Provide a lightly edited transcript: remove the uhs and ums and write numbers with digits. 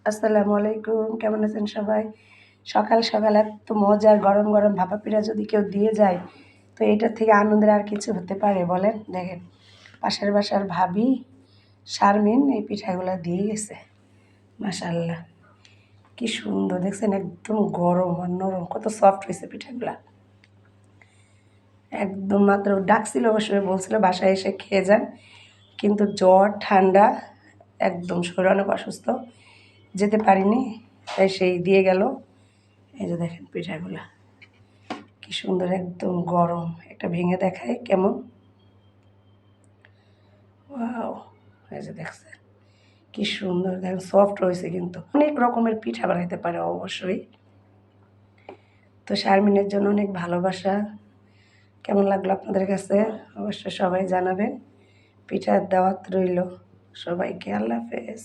আসসালামু আলাইকুম। কেমন আছেন সবাই? সকাল, সকাল এত মজার গরম, গরম ভাপা পিঠা যদি কেউ দিয়ে যায়, তো এটার থেকে আনন্দের আর কিছু হতে পারে বলেন? দেখেন, পাশের বাসার ভাবি শারমিন এই পিঠাগুলা দিয়ে গেছে। মাশাআল্লাহ! কি সুন্দর দেখছেন একদম গরম আর নরম, কত সফট হয়েছে পিঠাগুলা। একদম মাত্র ডাকছিল অবশ্যই, বলছিল বাসায় এসে খেয়ে যান। কিন্তু জ্বর, ঠান্ডা, একদম শরীর অনেক অসুস্থ, যেতে পারিনি। তাই সেই দিয়ে গেল। এই যে দেখেন পিঠাগুলা কি সুন্দর একদম গরম। একটা ভেঙে দেখায় কেমন। ওয়াও! এই যে দেখছেন কি সুন্দর, দেখেন সফট রয়েছে, কিন্তু অনেক রকমের পিঠা বানাইতে পারে অবশ্যই। তো শারমিনের জন্য অনেক ভালোবাসা। কেমন লাগলো আপনাদের কাছে অবশ্যই সবাই জানাবেন। পিঠার দাওয়াত রইল সবাইকে। আল্লাহ হাফেজ।